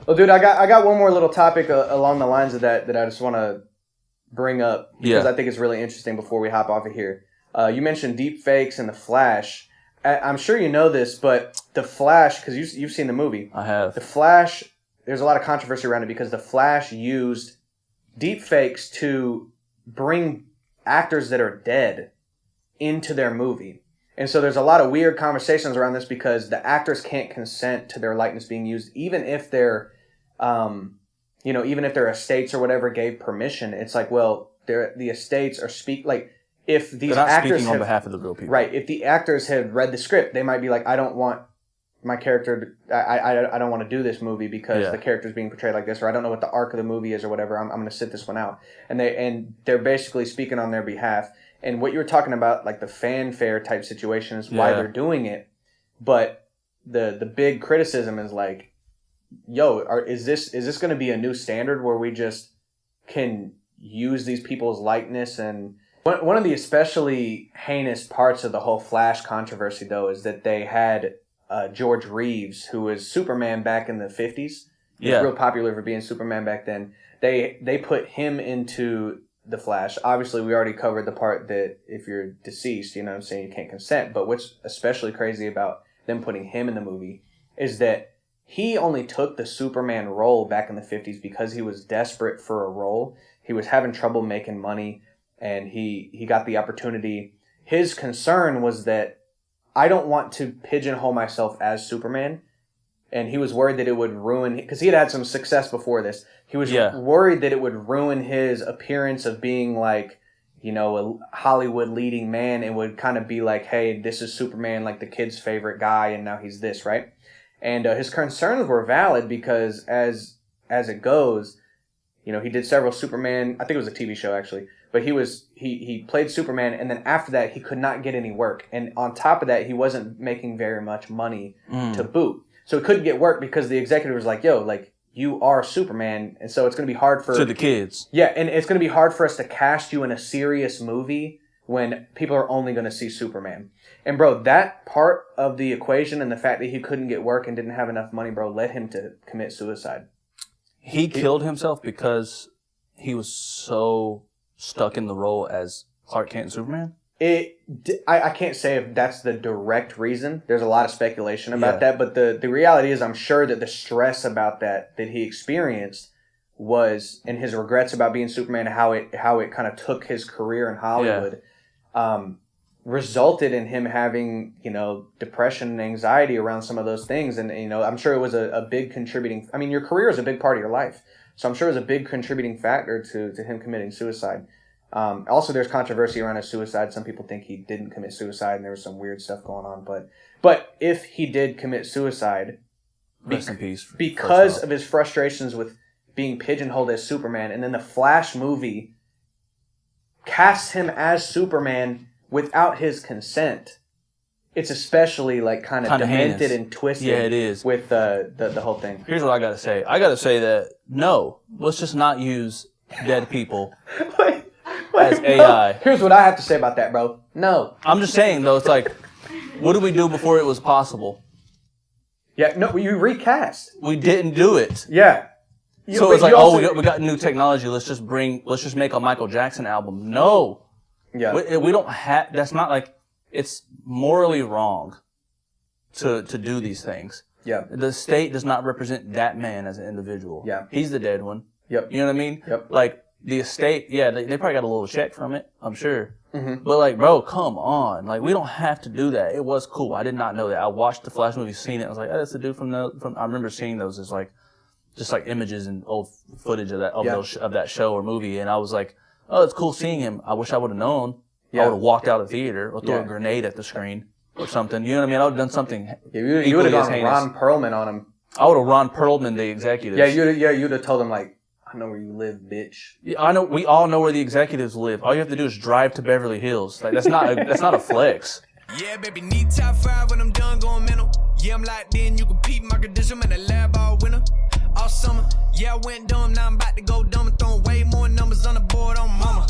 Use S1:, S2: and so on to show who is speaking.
S1: Well, dude, I got one more little topic along the lines of that I just want to bring up because I think it's really interesting before we hop off of here. You mentioned deep fakes and The Flash. I'm sure you know this, but The Flash, because you've seen the movie.
S2: I have.
S1: The Flash, there's a lot of controversy around it because The Flash used deep fakes to bring actors that are dead into their movie. And so there's a lot of weird conversations around this because the actors can't consent to their likeness being used, even if their, even if their estates or whatever gave permission. It's like, well, the estates are if these
S2: They're not
S1: actors
S2: speaking on behalf of the real people,
S1: right? If the actors had read the script, they might be like, I don't want my character. I don't want to do this movie because the character is being portrayed like this, or I don't know what the arc of the movie is, or whatever. I'm going to sit this one out, and they're basically speaking on their behalf. And what you were talking about, like the fanfare type situation, is why they're doing it. But the big criticism is like, yo, is this going to be a new standard where we just can use these people's likeness? And one of the especially heinous parts of the whole Flash controversy, though, is that they had George Reeves, who was Superman back in the 50s. He was real popular for being Superman back then. They put him into The Flash. Obviously, we already covered the part that if you're deceased, you know what I'm saying, you can't consent. But what's especially crazy about them putting him in the movie is that he only took the Superman role back in the 50s because he was desperate for a role. He was having trouble making money, and he got the opportunity. His concern was that I don't want to pigeonhole myself as Superman. And he was worried that it would ruin... Because he had some success before this. He was worried that it would ruin his appearance of being like, a Hollywood leading man. And would kind of be like, hey, this is Superman, like the kid's favorite guy, and now he's this, right? And his concerns were valid because as it goes, he did several Superman... I think it was a TV show, actually. But he played Superman, and then after that, he could not get any work. And on top of that, he wasn't making very much money to boot. So it couldn't get work because the executive was like, yo, like, you are Superman. And so it's going to be hard for...
S2: To the kids.
S1: Yeah, and it's going to be hard for us to cast you in a serious movie when people are only going to see Superman. And, bro, that part of the equation and the fact that he couldn't get work and didn't have enough money, bro, led him to commit suicide.
S2: He killed himself because he was so stuck in the role as Clark Kent and Superman?
S1: I can't say if that's the direct reason. There's a lot of speculation about that, but the reality is I'm sure that the stress about that he experienced was, and his regrets about being Superman, how it kind of took his career in Hollywood, resulted in him having, depression and anxiety around some of those things. And, I'm sure it was a big contributing... I mean, your career is a big part of your life. So I'm sure it was a big contributing factor to him committing suicide. Also, there's controversy around his suicide. Some people think he didn't commit suicide, and there was some weird stuff going on. But if he did commit suicide,
S2: rest in peace,
S1: because of his frustrations with being pigeonholed as Superman, and then the Flash movie casts him as Superman without his consent, it's especially kind of demented
S2: heinous
S1: and twisted.
S2: Yeah, it is.
S1: With the whole thing.
S2: Here's what I gotta say. I gotta say that no, let's just not use dead people. As AI.
S1: Here's what I have to say about that, bro. No.
S2: I'm just saying, though, it's like, what did we do before it was possible?
S1: Yeah, no, you recast.
S2: We didn't do it.
S1: Yeah.
S2: So it's like, we got new technology. Let's just make a Michael Jackson album. No.
S1: Yeah.
S2: We don't have, that's not like, it's morally wrong to do these things.
S1: Yeah.
S2: The state does not represent that man as an individual.
S1: Yeah.
S2: He's the dead one.
S1: Yep.
S2: You know what I mean?
S1: Yep.
S2: Like, the estate, they probably got a little check from it, I'm sure.
S1: Mm-hmm.
S2: But, bro, come on. We don't have to do that. It was cool. I did not know that. I watched the Flash movie, seen it. I was like, oh, that's the dude from I remember seeing those as, just images and old footage of that show or movie. And I was like, oh, it's cool seeing him. I wish I would have known. Yeah. I would have walked out of the theater or throw a grenade at the screen or something. You know what I mean? I would have done something.
S1: Yeah, you would have gone Ron Perlman on him.
S2: I would have Ron Perlman the executives.
S1: Yeah, you'd have told him, I know where you live, bitch.
S2: Yeah, I know. We all know where the executives live. All you have to do is drive to Beverly Hills. That's not a flex.
S3: Yeah, baby, need top 5 when I'm done going mental. Yeah, I'm locked in. You can peep my condition in the lab all winter, all summer. Yeah, I went dumb. Now I'm about to go dumb and throwing way more numbers on the board on mama.